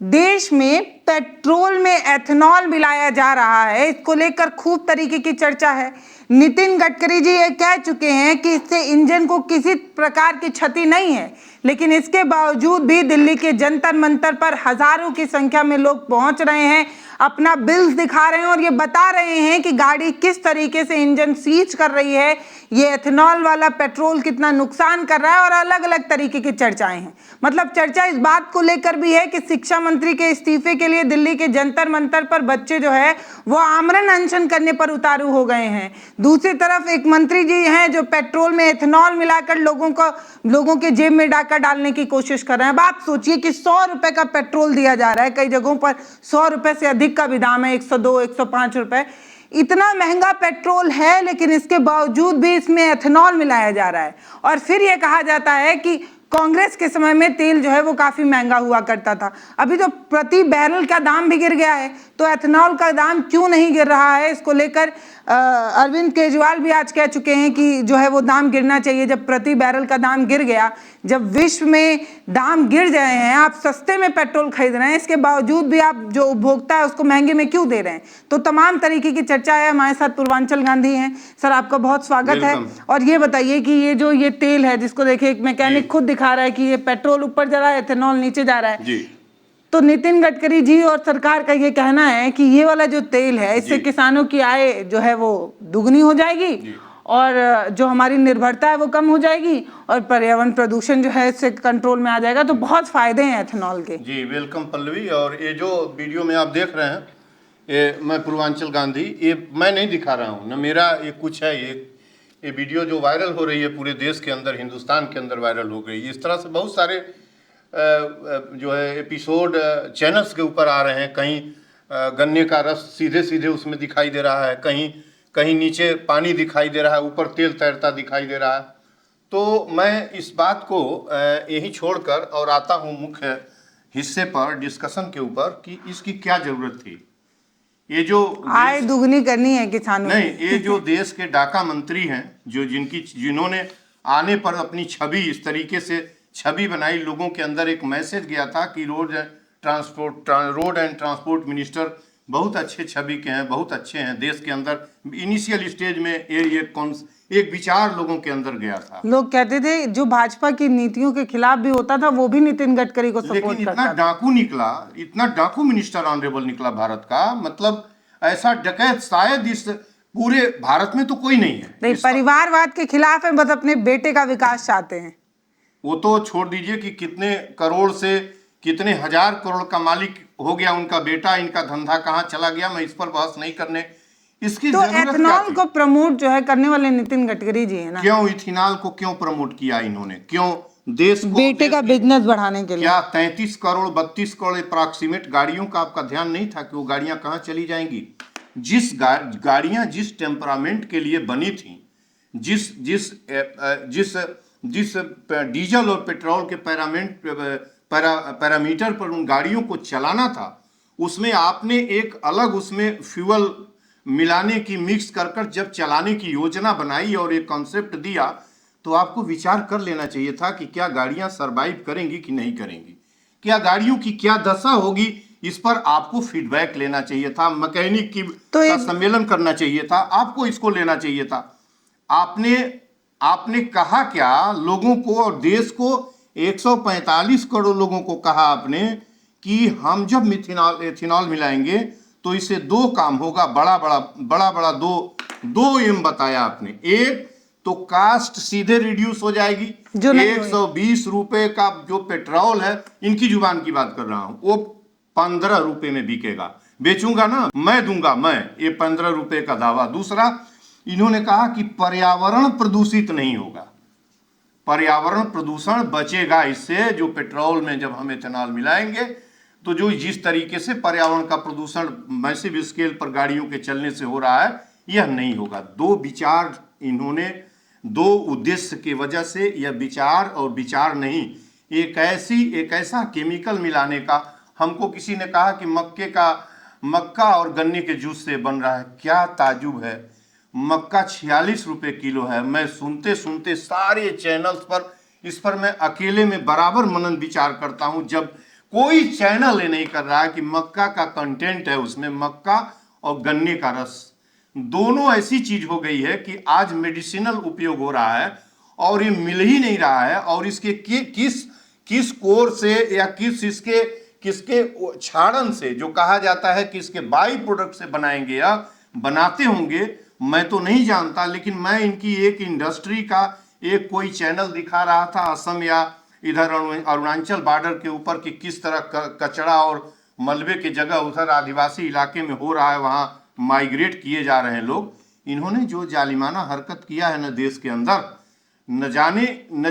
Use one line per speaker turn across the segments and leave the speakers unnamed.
देश में पेट्रोल में एथेनॉल मिलाया जा रहा है, इसको लेकर खूब तरीके की चर्चा है। नितिन गडकरी जी ये कह चुके हैं कि इससे इंजन को किसी प्रकार की क्षति नहीं है, लेकिन इसके बावजूद भी दिल्ली के जंतर मंतर पर हजारों की संख्या में लोग पहुंच रहे हैं, अपना बिल्स दिखा रहे हैं और ये बता रहे हैं कि गाड़ी किस तरीके से इंजन सीज कर रही है, ये एथेनॉल वाला पेट्रोल कितना नुकसान कर रहा है, और अलग अलग तरीके की चर्चाएं हैं। मतलब चर्चा इस बात को लेकर भी है कि शिक्षा मंत्री के इस्तीफे के लिए दिल्ली के जंतर मंतर पर बच्चे जो है वो आमरण अनशन करने पर उतारू हो गए हैं। दूसरी तरफ एक मंत्री जी हैं जो पेट्रोल में एथेनॉल मिलाकर लोगों के जेब में डाका डालने की कोशिश कर रहे हैं। अब आप सोचिए कि 100 रुपए का पेट्रोल दिया जा रहा है, कई जगहों पर 100 रुपए से अधिक का भी दाम है, 102 105 रुपए, इतना महंगा पेट्रोल है, लेकिन इसके बावजूद भी इसमें एथेनॉल मिलाया जा रहा है। और फिर यह कहा जाता है कि कांग्रेस के समय में तेल जो है वो काफी महंगा हुआ करता था, अभी तो प्रति बैरल का दाम भी गिर गया है, तो एथेनॉल का दाम क्यों नहीं गिर रहा है? इसको लेकर अरविंद केजरीवाल भी आज कह चुके हैं कि जो है वो दाम गिरना चाहिए। जब प्रति बैरल का दाम गिर गया, जब विश्व में दाम गिर गए हैं, आप सस्ते में पेट्रोल खरीद रहे हैं, इसके बावजूद भी आप जो उपभोक्ता है उसको महंगे में क्यों दे रहे हैं? तो तमाम तरीके की चर्चा है। हमारे साथ पूर्वांचल गांधी हैं। सर, आपका बहुत स्वागत है। और ये बताइए कि ये तेल है जिसको देखिए एक मैकेनिक खुद दिखा रहा है कि ये पेट्रोल ऊपर जा रहा है, एथेनॉल नीचे जा रहा है, तो नितिन गडकरी जी और सरकार का ये कहना है कि ये वाला जो तेल है इससे किसानों की आय जो है वो दुगनी हो जाएगी और जो हमारी निर्भरता है वो कम हो जाएगी और पर्यावरण प्रदूषण जो है इससे कंट्रोल में आ जाएगा, तो बहुत फायदे हैं एथेनॉल के।
जी वेलकम पल्लवी। और ये जो वीडियो में आप देख रहे हैं, ये मैं पूर्वांचल गांधी, ये मैं नहीं दिखा रहा हूँ ना, मेरा ये कुछ है, ये वीडियो जो वायरल हो रही है पूरे देश के अंदर, हिंदुस्तान के अंदर वायरल हो गई है। इस तरह से बहुत सारे जो है एपिसोड चैनल्स के ऊपर आ रहे हैं। कहीं गन्ने का रस सीधे सीधे उसमें दिखाई दे रहा है, कहीं नीचे पानी दिखाई दे रहा है, ऊपर तेल तैरता दिखाई दे रहा है। तो मैं इस बात को यही छोड़कर और आता हूँ मुख्य हिस्से पर, डिस्कशन के ऊपर कि इसकी क्या जरूरत थी। ये जो
आय दुगनी करनी है किसानों
नहीं, ये जो देश के डाका मंत्री हैं, जिन्होंने आने पर अपनी छवि इस तरीके से छवि बनाई, लोगों के अंदर एक मैसेज गया था कि रोड एंड ट्रांसपोर्ट मिनिस्टर बहुत अच्छे छवि के हैं, बहुत अच्छे हैं। देश के अंदर इनिशियल स्टेज में एक विचार लोगों के अंदर गया था।
लोग कहते थे जो भाजपा की नीतियों के खिलाफ भी होता था वो भी नितिन गडकरी को सपोर्ट करता था।
इतना डाकू निकला, इतना डाकू मिनिस्टर ऑनरेबल निकला भारत का, मतलब ऐसा डकैत शायद इस पूरे भारत में तो कोई नहीं है।
नहीं, परिवारवाद के खिलाफ है, बस अपने बेटे का विकास चाहते हैं।
वो तो छोड़ दीजिए कि कितने करोड़ से कितने हजार करोड़ का मालिक हो गया उनका बेटा, इनका धंधा कहाँ चला गया, मैं इस पर बहस नहीं करने। इसकी
तो एथेनॉल को प्रमोट जो है करने वाले नितिन गडकरी जी है ना।
क्यों इथेनॉल को क्यों प्रमोट किया इन्होंने? क्यों देश को,
बेटे का बिजनेस बढ़ाने के लिए।
क्या 33 करोड़ 32 करोड़ अप्रॉक्सीमेट गाड़ियों का आपका ध्यान नहीं था कि वो गाड़ियां कहाँ चली जाएंगी? गाड़ियां जिस टेम्परामेंट के लिए बनी थी, जिस डीजल और पेट्रोल के पैरामीटर पर उन गाड़ियों को चलाना था, उसमें आपने एक अलग उसमें फ्यूल मिलाने की मिक्स कर जब चलाने की योजना बनाई और एक कॉन्सेप्ट दिया, तो आपको विचार कर लेना चाहिए था कि क्या गाड़ियां सरवाइव करेंगी कि नहीं करेंगी, क्या गाड़ियों की क्या दशा होगी। इस पर आपको फीडबैक लेना चाहिए था, मैकेनिक का सम्मेलन करना चाहिए था, आपको इसको लेना चाहिए था। आपने कहा क्या लोगों को और देश को, 145 करोड़ लोगों को कहा आपने कि हम जब एथेनॉल मिलाएंगे तो इससे दो काम होगा, बड़ा दो एम बताया आपने। एक तो कास्ट सीधे रिड्यूस हो जाएगी, 120 रुपए का जो पेट्रोल है, इनकी जुबान की बात कर रहा हूं, वो 15 रुपए में बिकेगा, बेचूंगा ना मैं, दूंगा मैं, ये 15 रुपए का दावा। दूसरा, इन्होंने कहा कि पर्यावरण प्रदूषित नहीं होगा, पर्यावरण प्रदूषण बचेगा इससे, जो पेट्रोल में जब हम एथेनॉल मिलाएंगे तो जो जिस तरीके से पर्यावरण का प्रदूषण मैसिव स्केल पर गाड़ियों के चलने से हो रहा है, यह नहीं होगा। दो विचार इन्होंने, दो उद्देश्य की वजह से, यह विचार और विचार नहीं, एक ऐसा केमिकल मिलाने का। हमको किसी ने कहा कि मक्का और गन्ने के जूस से बन रहा है, क्या ताजुब है। मक्का 46 रुपए किलो है। मैं सुनते सारे चैनल्स पर इस पर मैं अकेले में बराबर मनन विचार करता हूं। जब कोई चैनल ये नहीं कर रहा है कि मक्का का कंटेंट है उसमें मक्का और गन्ने का रस दोनों ऐसी चीज हो गई है कि आज मेडिसिनल उपयोग हो रहा है और ये मिल ही नहीं रहा है। और इसके किस कोर से या किसके क्षारण से जो कहा जाता है कि इसके बाई प्रोडक्ट से बनाएंगे या बनाते होंगे, मैं तो नहीं जानता। लेकिन मैं इनकी एक इंडस्ट्री का एक कोई चैनल दिखा रहा था असम या इधर अरुणाचल बॉर्डर के ऊपर कि किस तरह कचरा और मलबे की जगह उधर आदिवासी इलाके में हो रहा है, वहां माइग्रेट किए जा रहे हैं लोग। इन्होंने जो जालिमाना हरकत किया है न देश के अंदर, न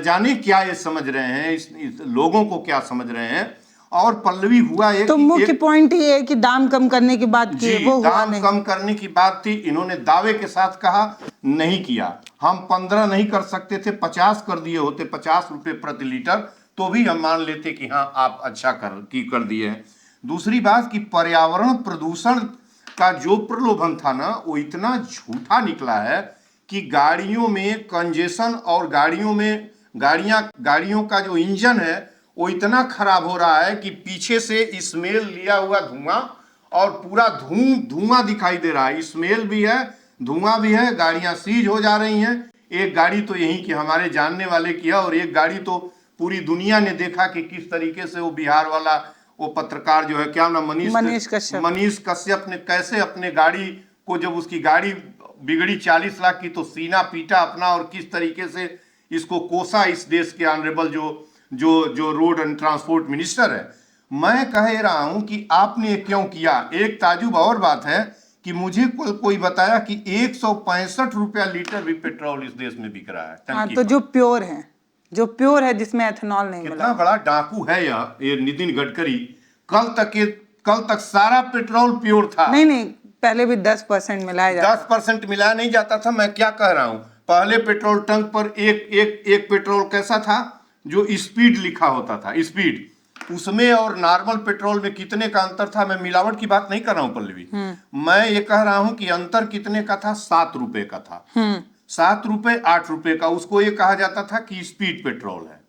जाने क्या ये समझ रहे हैं, इस लोगों को क्या समझ रहे हैं। और पल्लवी हुआ एक
तो मुख्य पॉइंट ये है कि दाम कम करने की बात की, वो हुआ
दाम
नहीं।
कम करने की बात थी, इन्होंने दावे के साथ कहा नहीं किया। हम 15 नहीं कर सकते थे, 50 कर दिए होते, 50 रुपए प्रति लीटर, तो भी हम मान लेते कि हाँ आप अच्छा कर दिए हैं। दूसरी बात कि पर्यावरण प्रदूषण का जो प्रलोभन था ना, वो इतना झूठा निकला है कि गाड़ियों में कंजेशन और गाड़ियों का जो इंजन है वो इतना खराब हो रहा है कि पीछे से स्मेल लिया हुआ धुआं और पूरा धुआं दिखाई दे रहा है। स्मेल भी है, धुआं भी है, गाड़ियां सीज हो जा रही हैं। एक गाड़ी तो यहीं की हमारे जानने वाले की है और एक गाड़ी तो पूरी दुनिया ने देखा कि किस तरीके से वो बिहार वाला वो पत्रकार जो है, क्या नाम, मनीष कश्यप ने कैसे अपने गाड़ी को, जब उसकी गाड़ी बिगड़ी 40 लाख की, तो सीना पीटा अपना और किस तरीके से इसको कोसा इस देश के ऑनरेबल जो रोड एंड ट्रांसपोर्ट मिनिस्टर है। मैं कह रहा हूं कि आपने क्यों किया। एक ताजुब और बात है कि मुझे कोई बताया कि 165 रुपया लीटर भी पेट्रोल इस देश में बिक रहा है।
हाँ, तो जो प्योर है जिसमें एथेनॉल नहीं मिला।
कितना बड़ा डाकू है ये नितिन गडकरी। कल तक सारा पेट्रोल प्योर था।
नहीं, पहले भी 10% मिलाया जाता
10% मिलाया नहीं जाता था। मैं क्या कह रहा हूं, पहले पेट्रोल टंक पर एक पेट्रोल कैसा था, जो स्पीड लिखा होता था, स्पीड, उसमें और नॉर्मल पेट्रोल में कितने का अंतर था। मैं मिलावट की बात नहीं कर रहा हूं पल्लवी, मैं ये कह रहा हूं कि अंतर कितने का था, 7 रुपए का था। 7 रुपए 8 रुपए का, उसको ये कहा जाता था कि स्पीड पेट्रोल है।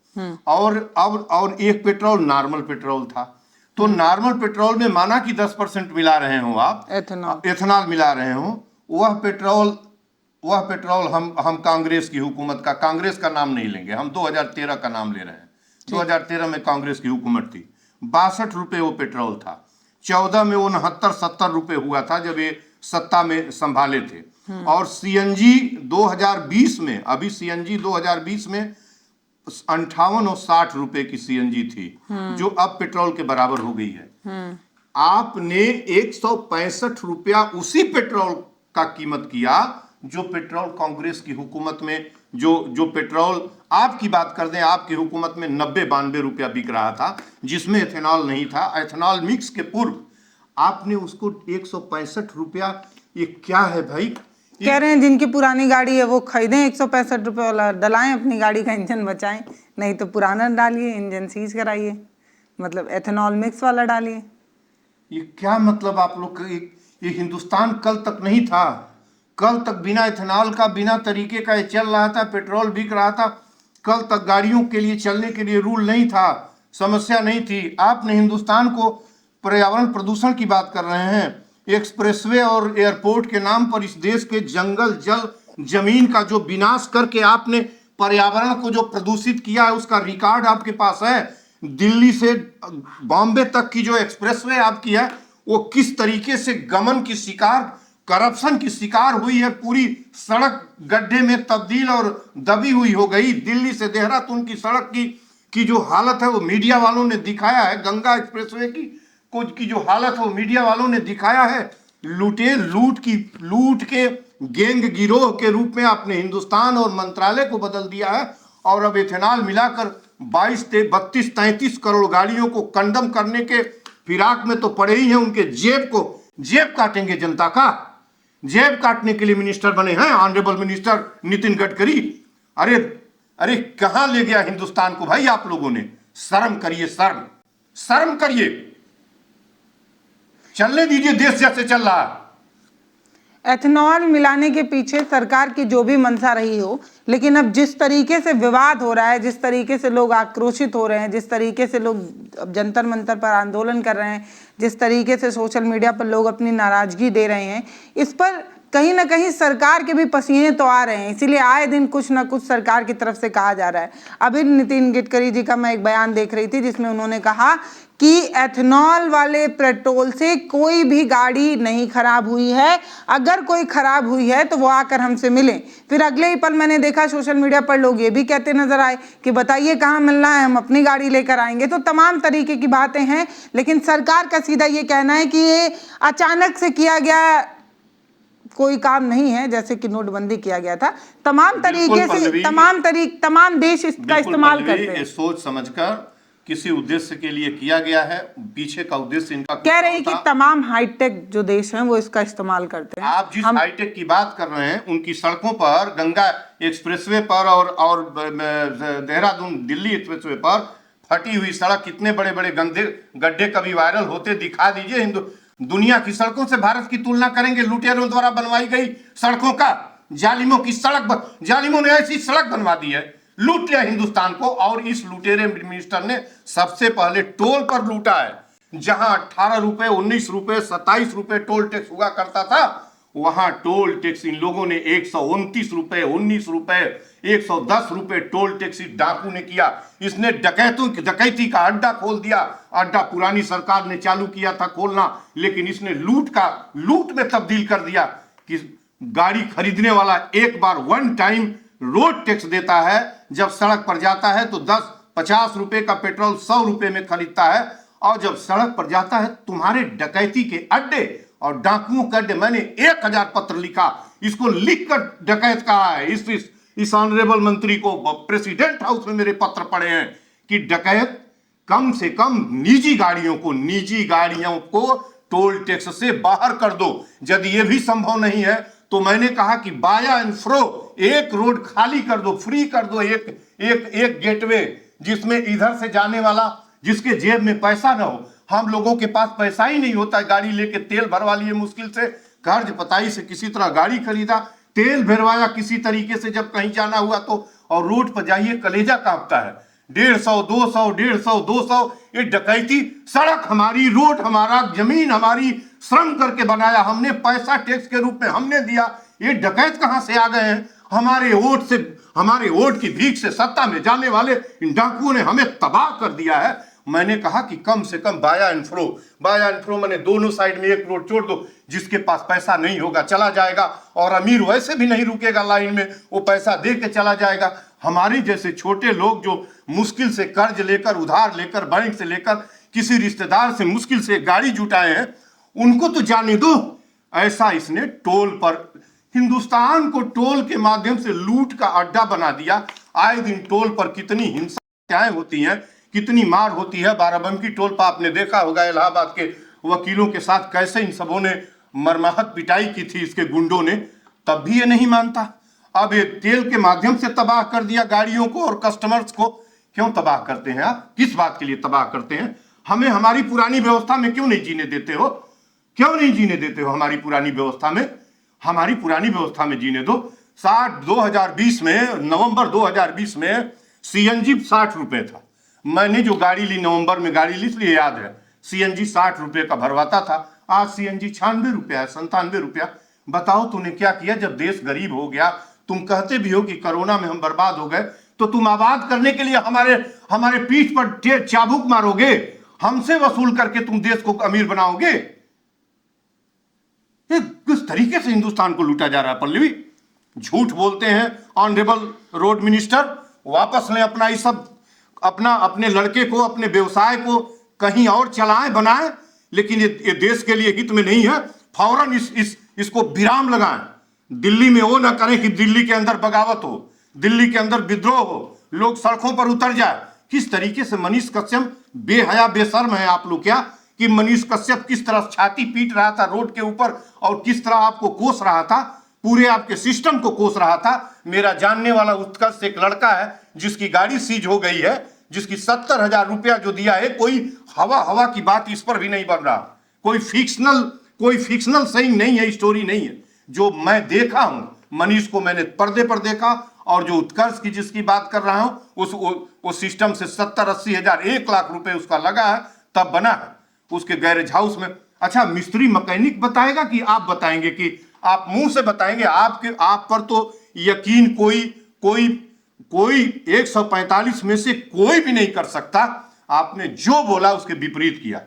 और एक पेट्रोल नॉर्मल पेट्रोल था। तो नॉर्मल पेट्रोल में माना कि 10% मिला रहे हो आप, एथेनॉल मिला रहे हो, वह पेट्रोल हम कांग्रेस की हुकूमत का, कांग्रेस का नाम नहीं लेंगे हम, 2013 का नाम ले रहे हैं। 2013 में कांग्रेस की हुकूमत थी, 62 रुपए वो पेट्रोल था। 14 में वो 69-70 रुपए हुआ था जब ये सत्ता में संभाले थे। और सीएनजी 2020 में, अभी सीएनजी 2020 में 58 और 60 रुपए की सीएनजी थी, जो अब पेट्रोल के बराबर हो गई है। आपने 165 रुपया उसी पेट्रोल का कीमत किया जो पेट्रोल कांग्रेस की हुकूमत में, जो पेट्रोल आपकी बात कर दें, आपकी हुकूमत में 90-92 रुपया बिक रहा था, जिसमें एथेनॉल नहीं था। एथेनॉल मिक्स के पूर्व आपने उसको 165 रुपया, ये क्या है भाई।
कह रहे हैं जिनकी पुरानी गाड़ी है वो खरीदें 165 रुपए वाला, डलाएं, अपनी गाड़ी का इंजन बचाएं, नहीं तो पुराना डालिए, इंजन सीज कराइए, मतलब एथेनॉल मिक्स वाला डालिए।
ये क्या मतलब आप लोग, ये हिंदुस्तान कल तक नहीं था। कल तक बिना इथेनॉल का, बिना तरीके का ये चल रहा था, पेट्रोल बिक रहा था। कल तक गाड़ियों के लिए चलने के लिए रूल नहीं था, समस्या नहीं थी। आपने हिंदुस्तान को पर्यावरण प्रदूषण की बात कर रहे हैं, एक्सप्रेसवे और एयरपोर्ट के नाम पर इस देश के जंगल, जल, जमीन का जो विनाश करके आपने पर्यावरण को जो प्रदूषित किया है, उसका रिकॉर्ड आपके पास है। दिल्ली से बॉम्बे तक की जो एक्सप्रेसवे आपकी है, वो किस तरीके से गमन की शिकार, करप्शन की शिकार हुई है, पूरी सड़क गड्ढे में तब्दील और दबी हुई हो गई। दिल्ली से देहरादून की सड़क की जो हालत है वो मीडिया वालों ने दिखाया है। गंगा एक्सप्रेसवे की जो हालत है वो मीडिया वालों ने दिखाया है। लूट के गैंग गिरोह के रूप में आपने हिंदुस्तान और मंत्रालय को बदल दिया है। और अब इथेनॉल मिलाकर 22, 32, 33 करोड़ गाड़ियों को कंडम करने के फिराक में तो पड़े ही हैं। उनके जेब काटेंगे जनता का, जेब काटने के लिए मिनिस्टर बने हैं ऑनरेबल मिनिस्टर नितिन गडकरी। अरे कहां ले गया हिंदुस्तान को भाई आप लोगों ने। शर्म करिए, शर्म करिए, चलने दीजिए देश जैसे चल रहा है।
एथेनॉल मिलाने के पीछे सरकार की जो भी मंशा रही हो, लेकिन अब जिस तरीके से विवाद हो रहा है, जिस तरीके से लोग आक्रोशित हो रहे हैं, जिस तरीके से लोग अब जंतर मंतर पर आंदोलन कर रहे हैं, जिस तरीके से सोशल मीडिया पर लोग अपनी नाराजगी दे रहे हैं, इस पर कहीं ना कहीं सरकार के भी पसीने तो आ रहे हैं। इसीलिए आए दिन कुछ ना कुछ सरकार की तरफ से कहा जा रहा है। अभी नितिन गडकरी जी का मैं एक बयान देख रही थी जिसमें उन्होंने कहा कि एथेनॉल वाले पेट्रोल से कोई भी गाड़ी नहीं खराब हुई है, अगर कोई खराब हुई है तो वो आकर हमसे मिलें। फिर अगले ही पल मैंने देखा सोशल मीडिया पर लोग ये भी कहते नजर आए कि बताइए कहाँ मिलना है, हम अपनी गाड़ी लेकर आएंगे। तो तमाम तरीके की बातें हैं, लेकिन सरकार का सीधा ये कहना है कि ये अचानक से किया गया कोई काम नहीं है, जैसे कि नोटबंदी किया गया था। तमाम तरीके से तमाम देश इसका इस्तेमाल करते हैं।
सोच समझकर किसी उद्देश्य के लिए किया गया है। पीछे का उद्देश्य इनका
कह रहे हैं कि तमाम हाईटेक जो देश हैं वो इसका इस्तेमाल करते हैं।
आप जिस हाईटेक की बात कर रहे हैं, उनकी सड़कों पर, गंगा एक्सप्रेसवे पर और देहरादून दिल्ली एक्सप्रेसवे पर फटी हुई सड़क, कितने बड़े बड़े गड्ढे कभी वायरल होते दिखा दीजिए। दुनिया की सड़कों से भारत की तुलना करेंगे लुटेरों द्वारा बनवाई गई सड़कों का। जालिमों की सड़क, जालिमों ने ऐसी सड़क बनवा दी है, लूट लिया हिंदुस्तान को। और इस लुटेरे मिनिस्टर ने सबसे पहले टोल पर लूटा है। जहां 18 रुपए, 19 रुपए, 27 रुपए टोल टैक्स हुआ करता था, वहां टोल टैक्स इन लोगों ने 129 रुपए, 19 रुपए, 110 रुपए टोल टैक्स डाकू ने किया। इसने डकैती का अड्डा खोल दिया। अड्डा पुरानी सरकार ने चालू किया था खोलना, लेकिन इसने लूट में तब्दील कर दिया कि गाड़ी खरीदने वाला एक बार वन टाइम रोड टैक्स देता है, जब सड़क पर जाता है तो 10-50 रुपए का पेट्रोल 100 रुपए में खरीदता है, और जब सड़क पर जाता है तुम्हारे डकैती के अड्डे और डाकुओं के अड्डे। मैंने 1000 पत्र लिखा, इसको लिखकर डकैत कहा है। इस ऑनरेबल मंत्री को प्रेसिडेंट हाउस में मेरे पत्र पड़े हैं कि डकैत कम से कम निजी गाड़ियों को टोल टैक्स से बाहर कर दो। यदि यह भी संभव नहीं है तो मैंने कहा कि बाया एंड फ्रो एक रोड खाली कर दो, फ्री कर दो, एक गेटवे, जिसमें इधर से जाने वाला जिसके जेब में पैसा ना हो। हम लोगों के पास पैसा ही नहीं होता, गाड़ी लेके तेल भरवा लिए मुश्किल से, कर्ज पताई से किसी तरह गाड़ी खरीदा, तेल भरवाया किसी तरीके से, जब कहीं जाना हुआ तो, और रोड पर जाइए कलेजा कांपता है। 150, 200 ये डकैती। सड़क हमारी, रोड हमारा, जमीन हमारी, श्रम करके बनाया हमने, पैसा टैक्स के रूप में हमने दिया। ये डकैत कहां से आ गए हैं? हमारे वोट की भीख से सत्ता में जाने वाले इन डाकुओं ने हमें तबाह कर दिया है। मैंने कहा कि कम से कम बाया एंड फ्रो मैंने दोनों साइड में एक रोड छोड़ दो। जिसके पास पैसा नहीं होगा चला जाएगा, और अमीर वैसे भी नहीं रुकेगा लाइन में, वो पैसा दे के चला जाएगा। हमारे जैसे छोटे लोग जो मुश्किल से कर्ज लेकर, उधार लेकर, बैंक से लेकर, किसी रिश्तेदार से मुश्किल से गाड़ी जुटाए हैं, उनको तो जाने दो। ऐसा इसने टोल पर, हिंदुस्तान को टोल के माध्यम से लूट का अड्डा बना दिया। आए दिन टोल पर कितनी हिंसाएं होती हैं, कितनी मार होती है। बाराबंकी टोल पर आपने देखा होगा इलाहाबाद के वकीलों के साथ कैसे इन सबों ने मरमाहत पिटाई की थी इसके गुंडों ने, तब भी ये नहीं मानता। अब ये तेल के माध्यम से तबाह कर दिया गाड़ियों को और कस्टमर्स को। क्यों तबाह करते हैं आप? किस बात के लिए तबाह करते हैं? हमें हमारी पुरानी व्यवस्था में क्यों नहीं जीने देते हो? क्यों नहीं जीने देते हो हमारी पुरानी व्यवस्था में? हमारी पुरानी व्यवस्था में जीने दो। 2020 में, नवंबर 2020 में सीएनजी 60 रुपए था। मैंने जो गाड़ी ली, नवंबर में गाड़ी ली, इसलिए याद है, सीएनजी 60 रुपए का भरवाता था। आज सीएनजी 96 रुपया है, 97 रुपया। बताओ तूने क्या किया जब देश गरीब हो गया? तुम कहते भी हो कि कोरोना में हम बर्बाद हो गए, तो तुम आबाद करने के लिए हमारे पीठ पर चाबुक मारोगे, हमसे वसूल करके तुम देश को अमीर बनाओगे। किस तरीके से हिंदुस्तान को लूटा जा रहा है पल्लवी। झूठ बोलते हैं ऑनरेबल रोड मिनिस्टर, वापस लें अपना ये सब, अपने लड़के को, अपने व्यवसाय को कहीं और चलाएं, बनाएं, लेकिन ये देश के लिए हित में नहीं है। फौरन इसको विराम लगाएं। दिल्ली में वो ना करें कि दिल्ली के अंदर बगावत हो, दिल्ली के अंदर विद्रोह हो, लोग सड़कों पर उतर जाए। किस तरीके से मनीष कश्यप बेहया बेशर्म है आप लोग क्या, कि मनीष कश्यप किस तरह छाती पीट रहा था रोड के ऊपर और किस तरह आपको कोस रहा था, पूरे आपके सिस्टम को कोस रहा था। मेरा जानने वाला उत्कर्ष से एक लड़का है जिसकी गाड़ी सीज हो गई है, जिसकी 70,000 रुपया जो दिया है। कोई हवा की बात इस पर भी नहीं बन रहा, कोई फिक्शनल सेइंग नहीं है, स्टोरी नहीं है। जो मैं देखा हूं, मनीष को मैंने पर्दे पर देखा, और जो उत्कर्ष की जिसकी बात कर रहा हूं उस सिस्टम से 70-80 हजार 1 लाख रुपए उसका लगा है, तब बना है उसके गैरेज हाउस में। अच्छा, मिस्त्री मैकेनिक बताएगा कि आप बताएंगे? कि आप मुंह से बताएंगे? आप पर तो यकीन कोई 145 में से कोई भी नहीं कर सकता। आपने जो बोला उसके विपरीत किया।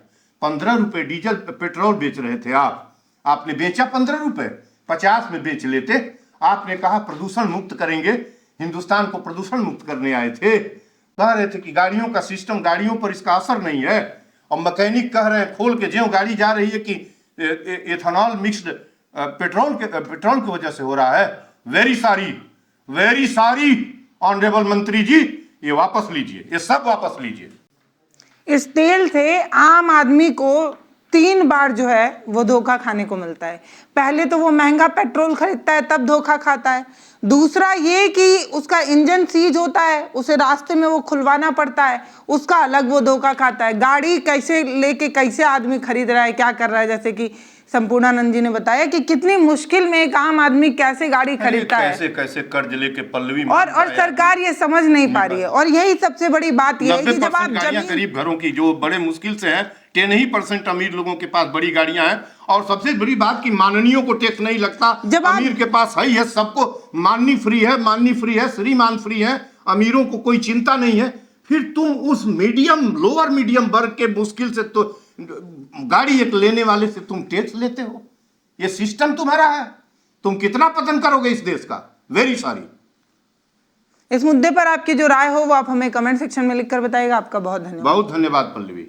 15 रुपए डीजल पेट्रोल बेच रहे थे आपने बेचा 15 रुपए, 50 में बेच लेते। आपने कहा प्रदूषण मुक्त करेंगे, हिंदुस्तान को प्रदूषण मुक्त करने आए थे। कह रहे थे कि गाड़ियों का सिस्टम, गाड़ियों पर इसका असर नहीं है, और मैकेनिक कह रहे हैं खोल के ज्यों गाड़ी जा रही है कि एथेनॉल मिक्स्ड पेट्रोल की वजह से हो रहा है। वेरी सारी ऑनरेबल मंत्री जी, ये वापस लीजिए, ये सब वापस लीजिए।
इस तेल से आम आदमी को 3 बार जो है वो धोखा खाने को मिलता है। पहले तो वो महंगा पेट्रोल खरीदता है, तब धोखा खाता है। दूसरा ये कि उसका इंजन सीज होता है, उसे रास्ते में वो खुलवाना पड़ता है, उसका अलग वो धोखा खाता है। गाड़ी कैसे लेके कैसे आदमी खरीद रहा है, क्या कर रहा है, जैसे कि संपूर्णानंद जी ने बताया कि कितनी मुश्किल में एक आम आदमी कैसे गाड़ी खरीदता है,
कैसे कर्ज लेके पल्लवी
और सरकार ये समझ नहीं पा रही है। और यही सबसे बड़ी बात ये है कि जब आप
गाड़ियां गरीब घरों की जो बड़े मुश्किल से हैं, 10% अमीर लोगों के पास बड़ी गाड़ियां हैं, और सबसे बड़ी बात कि माननीयों को टैक्स नहीं लगता। अमीर के पास है, सबको माननी फ्री है, श्रीमान फ्री है, अमीरों को कोई चिंता नहीं है। फिर तुम उस लोअर मीडियम वर्ग के मुश्किल से तो गाड़ी एक लेने वाले से तुम टैक्स लेते हो। ये सिस्टम तुम्हारा है, तुम कितना पतन करोगे इस देश का। Very sorry.
इस मुद्दे पर आपकी जो राय हो वो आप हमें कमेंट सेक्शन में लिखकर बताइएगा। आपका बहुत धन्यवाद।
बहुत धन्यवाद पल्लवी।